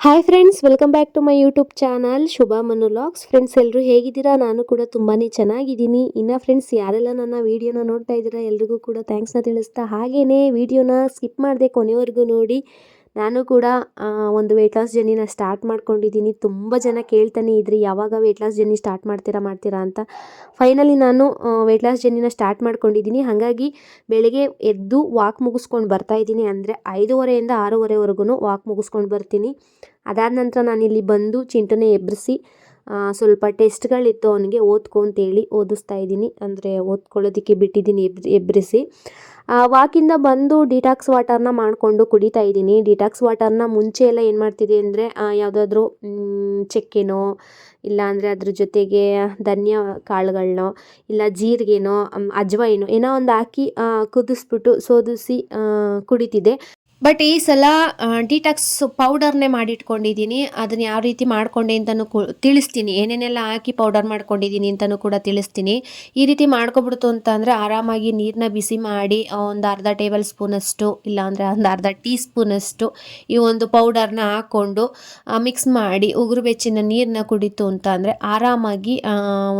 Hi friends, welcome back to my YouTube channel Shubha Manu logs. Friends, ಎಲ್ಲರೂ ಹೇಗಿದ್ದೀರಾ? ನಾನು ಕೂಡ ತುಂಬಾ ಚೆನ್ನಾಗಿದ್ದೀನಿ. ಇನ್ನು ಫ್ರೆಂಡ್ಸ್, ಯಾರೆಲ್ಲ ನನ್ನ ವೀಡಿಯೋನ ನೋಡ್ತಾ ಇದ್ದೀರಾ ಎಲ್ರಿಗೂ ಕೂಡ ಥ್ಯಾಂಕ್ಸ್ನ ತಿಳಿಸ್ತಾ, ಹಾಗೆಯೇ ವೀಡಿಯೋನ ಸ್ಕಿಪ್ ಮಾಡದೆ ಕೊನೆವರೆಗೂ ನೋಡಿ. ನಾನು ಕೂಡ ಒಂದು ವೆಯ್ಟ್ ಲಾಸ್ ಜರ್ನಿನ ಸ್ಟಾರ್ಟ್ ಮಾಡ್ಕೊಂಡಿದ್ದೀನಿ. ತುಂಬ ಜನ ಕೇಳ್ತಾನೆ ಇದ್ರಿ, ಯಾವಾಗ ವೆಯ್ಟ್ ಲಾಸ್ ಜರ್ನಿ ಸ್ಟಾರ್ಟ್ ಮಾಡ್ತೀರಾ ಅಂತ. ಫೈನಲಿ ನಾನು ವೆಯ್ಟ್ ಲಾಸ್ ಜರ್ನಿನ ಸ್ಟಾರ್ಟ್ ಮಾಡ್ಕೊಂಡಿದ್ದೀನಿ. ಹಾಗಾಗಿ ಬೆಳಗ್ಗೆ ಎದ್ದು ವಾಕ್ ಮುಗಿಸ್ಕೊಂಡು ಬರ್ತಾಯಿದ್ದೀನಿ. ಅಂದರೆ 5:30 6:30ವರೆಗೂ ವಾಕ್ ಮುಗಿಸ್ಕೊಂಡು ಬರ್ತೀನಿ. ಅದಾದ ನಂತರ ನಾನಿಲ್ಲಿ ಬಂದು ಚಿಂಟುನೇ ಎಬ್ಬರಿಸಿ ಸ್ವಲ್ಪ ಟೆಸ್ಟ್ಗಳಿತ್ತು ಅವನಿಗೆ ಓದ್ಕೊಂತೇಳಿ ಓದಿಸ್ತಾ ಇದ್ದೀನಿ. ಅಂದರೆ ಓದ್ಕೊಳ್ಳೋದಕ್ಕೆ ಬಿಟ್ಟಿದ್ದೀನಿ ಎಬ್ಬರಿಸಿ. ವಾಕಿಂದ ಬಂದು ಡಿಟಾಕ್ಸ್ ವಾಟರ್ನ ಮಾಡಿಕೊಂಡು ಕುಡಿತಾ ಇದ್ದೀನಿ. ಡಿಟಾಕ್ಸ್ ವಾಟರ್ನ ಮುಂಚೆ ಎಲ್ಲ ಏನು ಮಾಡ್ತಿದ್ದೆ ಅಂದರೆ ಯಾವುದಾದ್ರೂ ಚಕ್ಕೆನೋ ಇಲ್ಲ ಅಂದರೆ ಅದ್ರ ಜೊತೆಗೆ ಧನ್ಯ ಕಾಳುಗಳನ್ನೋ ಇಲ್ಲ ಜೀರಿಗೆನೋ ಅಜ್ವಾಯಿನೋ ಏನೋ ಒಂದು ಹಾಕಿ ಕುದಿಸ್ಬಿಟ್ಟು ಸೋದಿಸಿ ಕುಡಿತಿದ್ದೆ. ಬಟ್ ಈ ಸಲ ಡಿಟಾಕ್ಸ್ ಪೌಡರ್ನೇ ಮಾಡಿಟ್ಕೊಂಡಿದ್ದೀನಿ. ಅದನ್ನು ಯಾವ ರೀತಿ ಮಾಡಿಕೊಂಡೆ ಅಂತಲೂ ತಿಳಿಸ್ತೀನಿ. ಏನೇನೆಲ್ಲ ಹಾಕಿ ಪೌಡರ್ ಮಾಡ್ಕೊಂಡಿದ್ದೀನಿ ಅಂತಲೂ ಕೂಡ ತಿಳಿಸ್ತೀನಿ. ಈ ರೀತಿ ಮಾಡ್ಕೊಬಿಡ್ತು ಅಂತ ಅಂದರೆ ಆರಾಮಾಗಿ ನೀರನ್ನ ಬಿಸಿ ಮಾಡಿ ಒಂದು ಅರ್ಧ ಟೇಬಲ್ ಸ್ಪೂನಷ್ಟು ಇಲ್ಲಾಂದರೆ ಒಂದು ಅರ್ಧ ಟೀ ಸ್ಪೂನಷ್ಟು ಈ ಒಂದು ಪೌಡರ್ನ ಹಾಕ್ಕೊಂಡು ಮಿಕ್ಸ್ ಮಾಡಿ ಉಗುರು ಬೆಚ್ಚಿನ ನೀರನ್ನ ಕುಡಿತು ಅಂತ ಅಂದರೆ ಆರಾಮಾಗಿ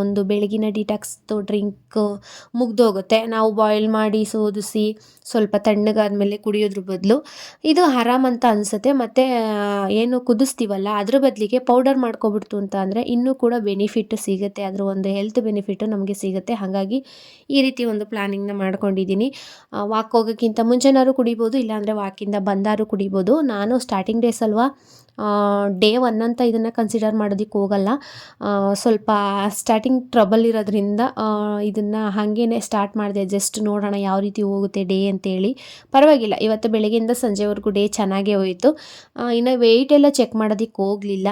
ಒಂದು ಬೆಳಗಿನ ಡಿಟಾಕ್ಸ್ದು ಡ್ರಿಂಕ್ ಮುಗ್ದೋಗುತ್ತೆ. ನಾವು ಬಾಯ್ಲ್ ಮಾಡಿ ಸೋದಿಸಿ ಸ್ವಲ್ಪ ತಣ್ಣಗಾದ್ಮೇಲೆ ಕುಡಿಯೋದ್ರ ಬದಲು ಇದು ಆರಾಮ್ ಅಂತ ಅನಿಸುತ್ತೆ. ಮತ್ತು ಏನು ಕುದಿಸ್ತೀವಲ್ಲ ಅದ್ರ ಬದಲಿಗೆ ಪೌಡರ್ ಮಾಡ್ಕೊಬಿಡ್ತು ಅಂತ ಅಂದರೆ ಇನ್ನೂ ಕೂಡ ಬೆನಿಫಿಟ್ ಸಿಗುತ್ತೆ. ಅದರ ಒಂದು ಹೆಲ್ತ್ ಬೆನಿಫಿಟ್ಟು ನಮಗೆ ಸಿಗುತ್ತೆ. ಹಾಗಾಗಿ ಈ ರೀತಿ ಒಂದು ಪ್ಲ್ಯಾನಿಂಗ್ನ ಮಾಡ್ಕೊಂಡಿದ್ದೀನಿ. ವಾಕ್ ಹೋಗೋಕ್ಕಿಂತ ಮುಂಚೆನಾದ್ರು ಕುಡಿಬೋದು, ಇಲ್ಲಾಂದರೆ ವಾಕಿಂದ ಬಂದಾರು ಕುಡಿಬೋದು. ನಾನು ಸ್ಟಾರ್ಟಿಂಗ್ ಡೇಸ್ ಅಲ್ವಾ, ಡೇ 1 ಅಂತ ಇದನ್ನು ಕನ್ಸಿಡರ್ ಮಾಡೋದಕ್ಕೆ ಹೋಗಲ್ಲ. ಸ್ವಲ್ಪ ಸ್ಟಾರ್ಟಿಂಗ್ ಟ್ರಬಲ್ ಇರೋದ್ರಿಂದ ಇದನ್ನು ಹಾಗೇ ಸ್ಟಾರ್ಟ್ ಮಾಡಿದೆ. ಜಸ್ಟ್ ನೋಡೋಣ ಯಾವ ರೀತಿ ಹೋಗುತ್ತೆ ಡೇ ಅಂತೇಳಿ. ಪರವಾಗಿಲ್ಲ, ಇವತ್ತು ಬೆಳಗ್ಗೆಯಿಂದ ಸಂಜೆವರೆಗೂ ಡೇ ಚೆನ್ನಾಗೇ ಹೋಯಿತು. ಇನ್ನು ವೆಯ್ಟ್ ಎಲ್ಲ ಚೆಕ್ ಮಾಡೋದಕ್ಕೆ ಹೋಗಲಿಲ್ಲ.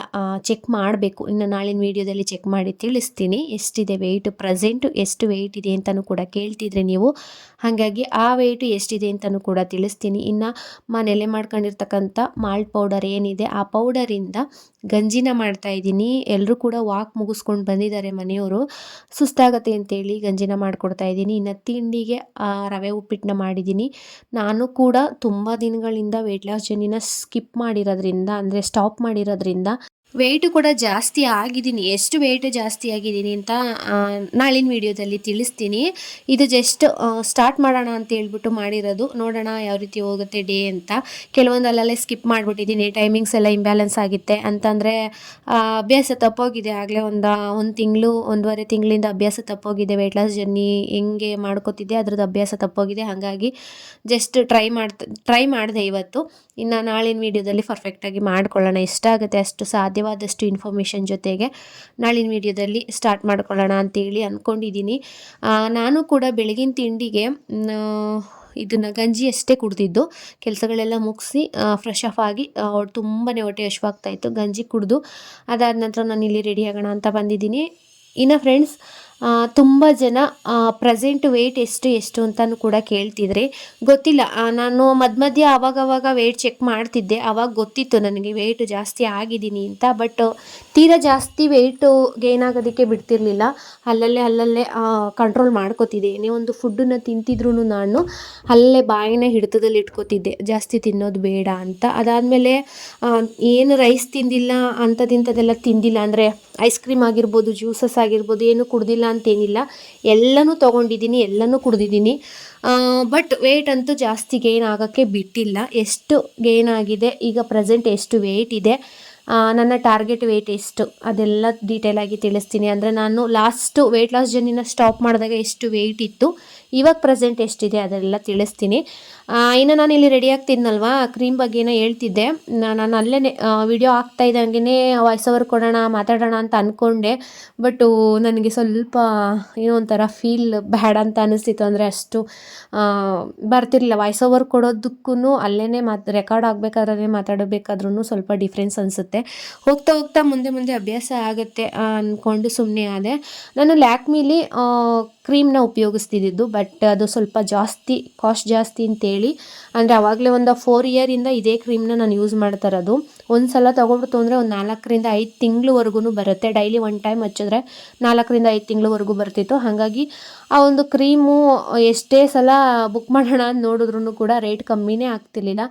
ಚೆಕ್ ಮಾಡಬೇಕು. ಇನ್ನು ನಾಳಿನ ವೀಡಿಯೋದಲ್ಲಿ ಚೆಕ್ ಮಾಡಿ ತಿಳಿಸ್ತೀನಿ ಎಷ್ಟಿದೆ ವೆಯ್ಟ್, ಪ್ರೆಸೆಂಟು ಎಷ್ಟು ವೆಯ್ಟ್ ಇದೆ ಅಂತಲೂ ಕೂಡ ಕೇಳ್ತಿದ್ರೆ ನೀವು. ಹಾಗಾಗಿ ಆ ವೆಯ್ಟು ಎಷ್ಟಿದೆ ಅಂತಲೂ ಕೂಡ ತಿಳಿಸ್ತೀನಿ. ಇನ್ನು ಮನೆಯಲ್ಲೇ ಮಾಡ್ಕೊಂಡಿರ್ತಕ್ಕಂಥ ಮಾಲ್ಟ್ ಪೌಡರ್ ಏನಿದೆ ಆ ಪೌಡರಿಂದ ಗಂಜಿನ ಮಾಡ್ತಾಯಿದ್ದೀನಿ. ಎಲ್ಲರೂ ಕೂಡ ವಾಕ್ ಮುಗಿಸ್ಕೊಂಡು ಬಂದಿದ್ದಾರೆ ಮನೆಯವರು. ಸುಸ್ತಾಗತ್ತೆ ಅಂತೇಳಿ ಗಂಜಿನ ಮಾಡಿಕೊಡ್ತಾ ಇದ್ದೀನಿ. ಇನ್ನು ತಿಂಡಿಗೆ ರವೆ ಉಪ್ಪಿಟ್ಟನ್ನ ಮಾಡಿದ್ದೀನಿ. ನಾನು ಕೂಡ ತುಂಬ ದಿನಗಳಿಂದ ವೆಯ್ಟ್ ಲಾಸ್ ಜರ್ನಿನ ಸ್ಕಿಪ್ ಮಾಡಿರೋದ್ರಿಂದ, ಅಂದರೆ ಸ್ಟಾಪ್ ಮಾಡಿರೋದ್ರಿಂದ ವೆಯ್ಟು ಕೂಡ ಜಾಸ್ತಿ ಆಗಿದ್ದೀನಿ. ಎಷ್ಟು ವೆಯ್ಟ್ ಜಾಸ್ತಿ ಆಗಿದ್ದೀನಿ ಅಂತ ನಾಳಿನ ವೀಡಿಯೋದಲ್ಲಿ ತಿಳಿಸ್ತೀನಿ. ಇದು ಜಸ್ಟ್ ಸ್ಟಾರ್ಟ್ ಮಾಡೋಣ ಅಂತ ಹೇಳ್ಬಿಟ್ಟು ಮಾಡಿರೋದು. ನೋಡೋಣ ಯಾವ ರೀತಿ ಹೋಗುತ್ತೆ ಡೇ ಅಂತ. ಕೆಲವೊಂದು ಅಲ್ಲಲ್ಲೇ ಸ್ಕಿಪ್ ಮಾಡಿಬಿಟ್ಟಿದ್ದೀನಿ. ಟೈಮಿಂಗ್ಸ್ ಎಲ್ಲ ಇಂಬ್ಯಾಲೆನ್ಸ್ ಆಗುತ್ತೆ ಅಂತಂದರೆ ಅಭ್ಯಾಸ ತಪ್ಪೋಗಿದೆ. ಆಗಲೇ ಒಂದು ತಿಂಗಳು 1.5 ತಿಂಗಳಿಂದ ಅಭ್ಯಾಸ ತಪ್ಪೋಗಿದೆ. ವೆಯ್ಟ್ ಲಾಸ್ ಜರ್ನಿ ಹೆಂಗೆ ಮಾಡ್ಕೋತಿದ್ದೆ ಅದ್ರದ್ದು ಅಭ್ಯಾಸ ತಪ್ಪೋಗಿದೆ. ಹಾಗಾಗಿ ಜಸ್ಟ್ ಟ್ರೈ ಮಾಡಿದೆ ಇವತ್ತು. ಇನ್ನು ನಾಳಿನ ವೀಡಿಯೋದಲ್ಲಿ ಪರ್ಫೆಕ್ಟಾಗಿ ಮಾಡ್ಕೊಳ್ಳೋಣ. ಎಷ್ಟಾಗುತ್ತೆ ಅಷ್ಟು ಸಾಧ್ಯವಾದಷ್ಟು ಇನ್ಫಾರ್ಮೇಷನ್ ಜೊತೆಗೆ ನಾಳಿನ ವೀಡಿಯೋದಲ್ಲಿ ಸ್ಟಾರ್ಟ್ ಮಾಡ್ಕೊಳ್ಳೋಣ ಅಂತೇಳಿ ಅಂದ್ಕೊಂಡಿದ್ದೀನಿ. ನಾನು ಕೂಡ ಬೆಳಗಿನ ತಿಂಡಿಗೆ ಇದನ್ನು ಗಂಜಿ ಅಷ್ಟೇ ಕುಡ್ದಿದ್ದು. ಕೆಲಸಗಳೆಲ್ಲ ಮುಗಿಸಿ ಫ್ರೆಶ್ ಆಫ್ ಆಗಿ ತುಂಬಾ ಹೊಟ್ಟೆ ಹಶ್ವಾಗ್ತಾಯಿತ್ತು. ಗಂಜಿ ಕುಡಿದು ಅದಾದ ನಂತರ ನಾನು ಇಲ್ಲಿ ರೆಡಿ ಆಗೋಣ ಅಂತ ಬಂದಿದ್ದೀನಿ. ಇನ್ನು ಫ್ರೆಂಡ್ಸ್, ತುಂಬ ಜನ ಪ್ರೆಸೆಂಟ್ ವೆಯ್ಟ್ ಎಷ್ಟು ಅಂತಲೂ ಕೂಡ ಕೇಳ್ತಿದ್ರೆ ಗೊತ್ತಿಲ್ಲ. ನಾನು ಮಧ್ಯ ಆವಾಗವಾಗ ವೆಯ್ಟ್ ಚೆಕ್ ಮಾಡ್ತಿದ್ದೆ. ಆವಾಗ ಗೊತ್ತಿತ್ತು ನನಗೆ ವೆಯ್ಟ್ ಜಾಸ್ತಿ ಆಗಿದ್ದೀನಿ ಅಂತ. ಬಟ್ ತೀರಾ ಜಾಸ್ತಿ ವೆಯ್ಟು ಗೇನ್ ಆಗೋದಕ್ಕೆ ಬಿಡ್ತಿರ್ಲಿಲ್ಲ. ಅಲ್ಲಲ್ಲೇ ಕಂಟ್ರೋಲ್ ಮಾಡ್ಕೋತಿದ್ದೆ. ಏನೇ ಒಂದು ಫುಡ್ಡನ್ನು ತಿಂತಿದ್ರು ನಾನು ಅಲ್ಲೇ ಬಾಯಿನ ಹಿಡಿತದಲ್ಲಿ ಇಟ್ಕೋತಿದ್ದೆ, ಜಾಸ್ತಿ ತಿನ್ನೋದು ಬೇಡ ಅಂತ. ಅದಾದಮೇಲೆ ಏನು ರೈಸ್ ತಿಂದಿಲ್ಲ, ಅಂಥದ್ದೆಲ್ಲ ತಿಂದಿಲ್ಲ. ಅಂದರೆ ಐಸ್ ಕ್ರೀಮ್ ಆಗಿರ್ಬೋದು, ಜ್ಯೂಸಸ್ ಆಗಿರ್ಬೋದು, ಏನು ಕುಡ್ದಿಲ್ಲ ಅಂತೇನಿಲ್ಲ. ಎಲ್ಲನೂ ತೊಗೊಂಡಿದ್ದೀನಿ, ಎಲ್ಲನೂ ಕುಡ್ದಿದ್ದೀನಿ. ಬಟ್ ವೆಯ್ಟ್ ಅಂತೂ ಜಾಸ್ತಿ ಗೇನ್ ಆಗೋಕ್ಕೆ ಬಿಟ್ಟಿಲ್ಲ. ಎಷ್ಟು ಗೇನ್ ಆಗಿದೆ, ಈಗ ಪ್ರೆಸೆಂಟ್ ಎಷ್ಟು ವೆಯ್ಟ್ ಇದೆ, ನನ್ನ ಟಾರ್ಗೆಟ್ ವೆಯ್ಟ್ ಎಷ್ಟು, ಅದೆಲ್ಲ ಡೀಟೇಲಾಗಿ ತಿಳಿಸ್ತೀನಿ. ಅಂದರೆ ನಾನು ಲಾಸ್ಟು ವೆಯ್ಟ್ ಲಾಸ್ ಜರ್ನಿನ ಸ್ಟಾಪ್ ಮಾಡಿದಾಗ ಎಷ್ಟು ವೆಯ್ಟ್ ಇತ್ತು, ಇವಾಗ ಪ್ರೆಸೆಂಟ್ ಎಷ್ಟಿದೆ ಅದೆಲ್ಲ ತಿಳಿಸ್ತೀನಿ. ಇನ್ನು ನಾನು ಇಲ್ಲಿ ರೆಡಿ ಆಗ್ತಿದ್ನಲ್ವಾ, ಕ್ರೀಮ್ ಬಗ್ಗೆ ಏನೋ ಹೇಳ್ತಿದ್ದೆ. ನಾನು ಅಲ್ಲೇ ವಿಡಿಯೋ ಆಗ್ತಾ ಇದ್ದಂಗೆ ವಾಯ್ಸ್ ಓವರ್ ಕೊಡೋಣ, ಮಾತಾಡೋಣ ಅಂತ ಅಂದ್ಕೊಂಡೆ. ಬಟ್ಟು ನನಗೆ ಸ್ವಲ್ಪ ಏನೋ ಒಂಥರ ಫೀಲ್ ಬ್ಯಾಡ್ ಅಂತ ಅನಿಸ್ತಿತ್ತು. ಅಂದರೆ ಅಷ್ಟು ಬರ್ತಿರಲಿಲ್ಲ. ವಾಯ್ಸ್ ಓವರ್ ಕೊಡೋದಕ್ಕೂ ಅಲ್ಲೇ ರೆಕಾರ್ಡ್ ಆಗಬೇಕಾದ್ರೆ ಮಾತಾಡಬೇಕಾದ್ರೂ ಸ್ವಲ್ಪ ಡಿಫ್ರೆನ್ಸ್ ಅನಿಸುತ್ತೆ. ಹೋಗ್ತಾ ಮುಂದೆ ಅಭ್ಯಾಸ ಆಗುತ್ತೆ ಅಂದ್ಕೊಂಡು ಸುಮ್ಮನೆ ಆದೆ. ನಾನು ಲ್ಯಾಕ್ಮಿಲಿ ಕ್ರೀಮ್ನ ಉಪಯೋಗಿಸ್ತಿದ್ದು. ಬಟ್ ಅದು ಸ್ವಲ್ಪ ಕಾಸ್ಟ್ ಜಾಸ್ತಿ ಅಂತೇಳಿ, ಅಂದರೆ ಆವಾಗಲೇ ಒಂದು 4 ಇಯರಿಂದ ಇದೇ ಕ್ರೀಮ್ನ ನಾನು ಯೂಸ್ ಮಾಡ್ತಾ ಇರೋದು. ಒಂದು ಸಲ ತೊಗೊಬಿಡ್ತು ಅಂದರೆ ಒಂದು 4ರಿಂದ 5 ತಿಂಗಳವರೆಗೂ ಬರುತ್ತೆ. ಡೈಲಿ 1 ಟೈಮ್ ಹಚ್ಚಿದ್ರೆ 4ರಿಂದ 5 ತಿಂಗಳವರೆಗೂ ಬರ್ತಿತ್ತು. ಹಾಗಾಗಿ ಆ ಒಂದು ಕ್ರೀಮು ಎಷ್ಟೇ ಸಲ ಬುಕ್ ಮಾಡೋಣ ಅಂತ ನೋಡಿದ್ರೂ ಕೂಡ ರೇಟ್ ಕಮ್ಮಿನೇ ಆಗ್ತಿರ್ಲಿಲ್ಲ.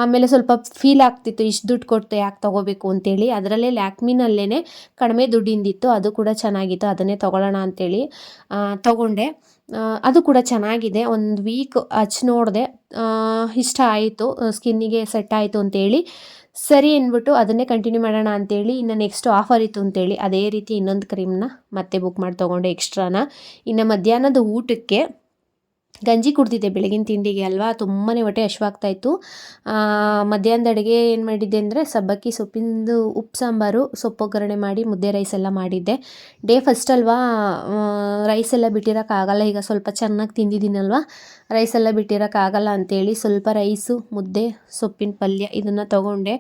ಆಮೇಲೆ ಸ್ವಲ್ಪ ಫೀಲ್ ಆಗ್ತಿತ್ತು, ಇಷ್ಟು ದುಡ್ಡು ಕೊಟ್ಟು ಯಾಕೆ ತೊಗೋಬೇಕು ಅಂತೇಳಿ. ಅದರಲ್ಲೇ ಲ್ಯಾಕ್ಮಿನಲ್ಲೇ ಕಡಿಮೆ ದುಡ್ಡಿಂದಿತ್ತು, ಅದು ಕೂಡ ಚೆನ್ನಾಗಿತ್ತು. ಅದನ್ನೇ ತೊಗೊಳ್ಳೋಣ ಅಂತೇಳಿ ತೊಗೊಂಡೆ. ಅದು ಕೂಡ ಚೆನ್ನಾಗಿದೆ. ಒಂದು ವೀಕ್ ಹಚ್ಚಿ ನೋಡಿದೆ, ಇಷ್ಟ ಆಯಿತು, ಸ್ಕಿನ್ನಿಗೆ ಸೆಟ್ ಆಯಿತು ಅಂತೇಳಿ ಸರಿ ಅಂದ್ಬಿಟ್ಟು ಅದನ್ನೇ ಕಂಟಿನ್ಯೂ ಮಾಡೋಣ ಅಂತೇಳಿ. ಇನ್ನು ನೆಕ್ಸ್ಟ್ ಆಫರ್ ಇತ್ತು ಅಂತೇಳಿ ಅದೇ ರೀತಿ ಇನ್ನೊಂದು ಕ್ರೀಮ್ನ ಮತ್ತೆ ಬುಕ್ ಮಾಡಿ ತೊಗೊಂಡೆ ಎಕ್ಸ್ಟ್ರಾನ. ಇನ್ನು ಮಧ್ಯಾಹ್ನದ ಊಟಕ್ಕೆ ಗಂಜಿ ಕುಡ್ದಿದ್ದೆ ಬೆಳಗಿನ ತಿಂಡಿಗೆ ಅಲ್ವಾ, ತುಂಬಾ ಹೊಟ್ಟೆ ಹಶ್ವಾಗ್ತಾಯಿತ್ತು. ಮಧ್ಯಾಹ್ನದ ಅಡುಗೆ ಏನು ಮಾಡಿದ್ದೆ ಅಂದರೆ ಸಬ್ಬಕ್ಕಿ ಸೊಪ್ಪಿಂದು ಉಪ್ಪು ಸಾಂಬಾರು, ಸೊಪ್ಪು ಒಗ್ಗರಣೆ ಮಾಡಿ ಮುದ್ದೆ ರೈಸ್ ಎಲ್ಲ ಮಾಡಿದ್ದೆ. ಡೇ ಫಸ್ಟ್ ಅಲ್ವಾ, ರೈಸ್ ಎಲ್ಲ ಬಿಟ್ಟಿರೋಕ್ಕಾಗಲ್ಲ. ಈಗ ಸ್ವಲ್ಪ ಚೆನ್ನಾಗಿ ತಿಂದಿದ್ದೀನಲ್ವ, ರೈಸ್ ಎಲ್ಲ ಬಿಟ್ಟಿರೋಕ್ಕಾಗಲ್ಲ ಅಂತೇಳಿ ಸ್ವಲ್ಪ ರೈಸು, ಮುದ್ದೆ, ಸೊಪ್ಪಿನ ಪಲ್ಯ ಇದನ್ನು ತೊಗೊಂಡೆ.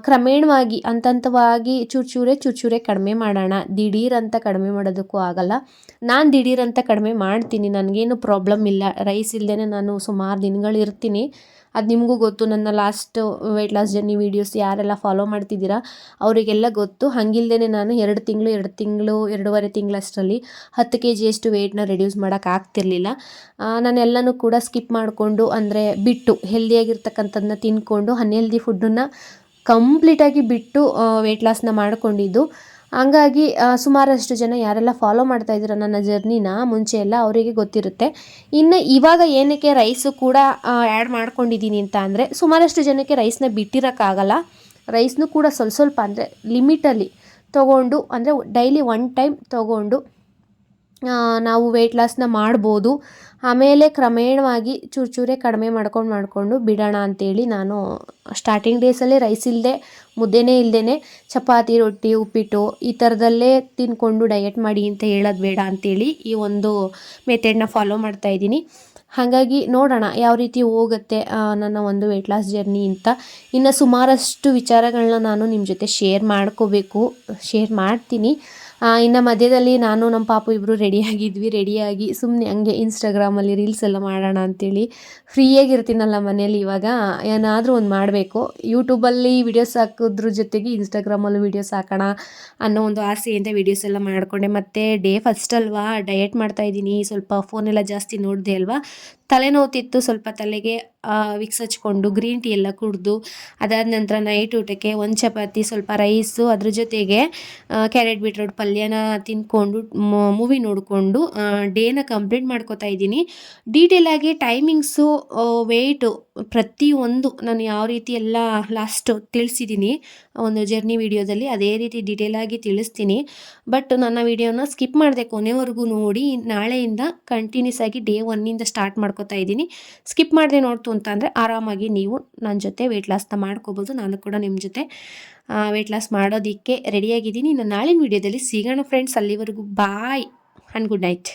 ಕ್ರಮೇಣವಾಗಿ ಹಂತವಾಗಿ ಚೂರೇ ಕಡಿಮೆ ಮಾಡೋಣ. ದಿಢೀರಂತ ಕಡಿಮೆ ಮಾಡೋದಕ್ಕೂ ಆಗಲ್ಲ. ನಾನು ದಿಢೀರಂತ ಕಡಿಮೆ ಮಾಡ್ತೀನಿ, ನನಗೇನು ಪ್ರಾಬ್ಲಮ್ ಇಲ್ಲ. ರೈಸ್ ಇಲ್ಲದೇ ನಾನು ಸುಮಾರು ದಿನಗಳು ಇರ್ತೀನಿ. ಅದು ನಿಮಗೂ ಗೊತ್ತು. ನನ್ನ last weight loss journey videos ಯಾರೆಲ್ಲ ಫಾಲೋ ಮಾಡ್ತಿದ್ದೀರಾ ಅವರಿಗೆಲ್ಲ ಗೊತ್ತು. ಹಂಗಿಲ್ದೇ ನಾನು 2 ತಿಂಗಳು 2.5 ತಿಂಗಳಷ್ಟರಲ್ಲಿ 10 kg ವೆಯ್ಟ್ನ ರೆಡ್ಯೂಸ್ ಮಾಡೋಕ್ಕಾಗ್ತಿರ್ಲಿಲ್ಲ. ನಾನೆಲ್ಲನೂ ಕೂಡ ಸ್ಕಿಪ್ ಮಾಡಿಕೊಂಡು, ಅಂದರೆ ಬಿಟ್ಟು ಹೆಲ್ದಿಯಾಗಿರ್ತಕ್ಕಂಥದ್ದನ್ನ ತಿಂದ್ಕೊಂಡು ಅನ್ಹೆಲ್ದಿ ಫುಡ್ಡನ್ನು ಕಂಪ್ಲೀಟಾಗಿ ಬಿಟ್ಟು ವೆಯ್ಟ್ ಲಾಸ್ನ ಮಾಡ್ಕೊಂಡಿದ್ದು. ಹಂಗಾಗಿ ಸುಮಾರಷ್ಟು ಜನ ಯಾರೆಲ್ಲ ಫಾಲೋ ಮಾಡ್ತಾ ಇದ್ದೀರ ನನ್ನ ಜರ್ನಿನ ಮುಂಚೆ ಎಲ್ಲ ಅವರಿಗೆ ಗೊತ್ತಿರುತ್ತೆ. ಇನ್ನು ಇವಾಗ ಏನಕ್ಕೆ ರೈಸು ಕೂಡ ಆ್ಯಡ್ ಮಾಡ್ಕೊಂಡಿದ್ದೀನಿ ಅಂತ ಅಂದರೆ, ಸುಮಾರಷ್ಟು ಜನಕ್ಕೆ ರೈಸ್ನ ಬಿಟ್ಟಿರೋಕ್ಕಾಗಲ್ಲ. ರೈಸ್ನೂ ಕೂಡ ಸ್ವಲ್ಪ ಅಂದರೆ ಲಿಮಿಟಲ್ಲಿ ತೊಗೊಂಡು, ಅಂದರೆ ಡೈಲಿ 1 ಟೈಮ್ ತೊಗೊಂಡು ನಾವು ವೆಯ್ಟ್ ಲಾಸ್ನ ಮಾಡ್ಬೋದು. ಆಮೇಲೆ ಕ್ರಮೇಣವಾಗಿ ಚೂರೇ ಕಡಿಮೆ ಮಾಡಿಕೊಂಡು ಬಿಡೋಣ ಅಂತೇಳಿ ನಾನು ಸ್ಟಾರ್ಟಿಂಗ್ ಡೇಸಲ್ಲೇ ರೈಸ್ ಇಲ್ಲದೆ, ಮುದ್ದೆನೇ ಇಲ್ಲದೇ ಚಪಾತಿ, ರೊಟ್ಟಿ, ಉಪ್ಪಿಟ್ಟು ಈ ಥರದಲ್ಲೇ ತಿಂದ್ಕೊಂಡು ಡಯಟ್ ಮಾಡಿ ಅಂತ ಹೇಳೋದು ಬೇಡ ಅಂತೇಳಿ ಈ ಒಂದು ಮೆಥಡ್ನ ಫಾಲೋ ಮಾಡ್ತಾಯಿದ್ದೀನಿ. ಹಾಗಾಗಿ ನೋಡೋಣ ಯಾವ ರೀತಿ ಹೋಗುತ್ತೆ ನನ್ನ ಒಂದು ವೆಯ್ಟ್ ಲಾಸ್ ಜರ್ನಿ ಅಂತ. ಇನ್ನು ಸುಮಾರಷ್ಟು ವಿಚಾರಗಳನ್ನ ನಾನು ನಿಮ್ಮ ಜೊತೆ ಶೇರ್ ಮಾಡ್ತೀನಿ. ಇನ್ನು ಮಧ್ಯದಲ್ಲಿ ನಾನು ನಮ್ಮ ಪಾಪು ಇಬ್ಬರು ರೆಡಿಯಾಗಿ ಸುಮ್ಮನೆ ಹಂಗೆ ಇನ್ಸ್ಟಾಗ್ರಾಮಲ್ಲಿ ರೀಲ್ಸ್ ಎಲ್ಲ ಮಾಡೋಣ ಅಂತೇಳಿ. ಫ್ರೀಯಾಗಿರ್ತೀನಲ್ಲ ಮನೇಲಿ, ಇವಾಗ ಏನಾದರೂ ಒಂದು ಮಾಡಬೇಕು. ಯೂಟ್ಯೂಬಲ್ಲಿ ವೀಡಿಯೋಸ್ ಹಾಕೋದ್ರ ಜೊತೆಗೆ ಇನ್ಸ್ಟಾಗ್ರಾಮಲ್ಲೂ ವೀಡಿಯೋಸ್ ಹಾಕೋಣ ಅನ್ನೋ ಒಂದು ಆಸೆಯಿಂದ ವೀಡಿಯೋಸ್ ಎಲ್ಲ ಮಾಡಿಕೊಂಡೆ. ಮತ್ತು ಡೇ ಫಸ್ಟ್ ಅಲ್ವಾ, ಡಯಟ್ ಮಾಡ್ತಾಯಿದ್ದೀನಿ. ಸ್ವಲ್ಪ ಫೋನೆಲ್ಲ ಜಾಸ್ತಿ ನೋಡಿದೆ ಅಲ್ವಾ, ತಲೆನೋವ್ತಿತ್ತು. ಸ್ವಲ್ಪ ತಲೆಗೆ ವಿಕ್ಸ್ ಹಚ್ಕೊಂಡು ಗ್ರೀನ್ ಟೀ ಎಲ್ಲ ಕುಡಿದು, ಅದಾದ ನಂತರ ನೈಟ್ ಊಟಕ್ಕೆ 1 ಚಪಾತಿ, ಸ್ವಲ್ಪ ರೈಸು, ಅದ್ರ ಜೊತೆಗೆ ಕ್ಯಾರೆಟ್ ಬೀಟ್ರೋಟ್ ಪಲ್ಯನ ತಿಂದ್ಕೊಂಡು ಮೂವಿ ನೋಡಿಕೊಂಡು ಡೇನ ಕಂಪ್ಲೀಟ್ ಮಾಡ್ಕೋತಾ ಇದ್ದೀನಿ. ಡೀಟೇಲಾಗಿ ಟೈಮಿಂಗ್ಸು, ವೆಯ್ಟು ಪ್ರತಿಯೊಂದು ನಾನು ಯಾವ ರೀತಿ ಎಲ್ಲ ಲಾಸ್ಟ್ ತಿಳಿಸಿದ್ದೀನಿ ಒಂದು ಜರ್ನಿ ವಿಡಿಯೋದಲ್ಲಿ, ಅದೇ ರೀತಿ ಡೀಟೇಲಾಗಿ ತಿಳಿಸ್ತೀನಿ. ಬಟ್ ನನ್ನ ವಿಡಿಯೋನ ಸ್ಕಿಪ್ ಮಾಡಿದೆ, ಕೊನೆವರೆಗೂ ನೋಡಿ. ನಾಳೆಯಿಂದ ಕಂಟಿನ್ಯೂಸ್ ಆಗಿ ಡೇ 1ಇಂದ ಸ್ಟಾರ್ಟ್ ಮಾಡ್ಕೋತಾ ಇದ್ದೀನಿ. ಸ್ಕಿಪ್ ಮಾಡದೆ ನೋಡ್ತು ಅಂತ ಅಂದರೆ ಆರಾಮಾಗಿ ನೀವು ನನ್ನ ಜೊತೆ ವೆಯ್ಟ್ ಲಾಸ್ನ ಮಾಡ್ಕೋಬೋದು. ನಾನು ಕೂಡ ನಿಮ್ಮ ಜೊತೆ ವೆಯ್ಟ್ ಲಾಸ್ ಮಾಡೋದಕ್ಕೆ ರೆಡಿಯಾಗಿದ್ದೀನಿ. ನಾನು ನಾಳಿನ ವಿಡಿಯೋದಲ್ಲಿ ಸಿಗೋಣ ಫ್ರೆಂಡ್ಸ್. ಅಲ್ಲಿವರೆಗೂ ಬಾಯ್ ಆ್ಯಂಡ್ ಗುಡ್ ನೈಟ್.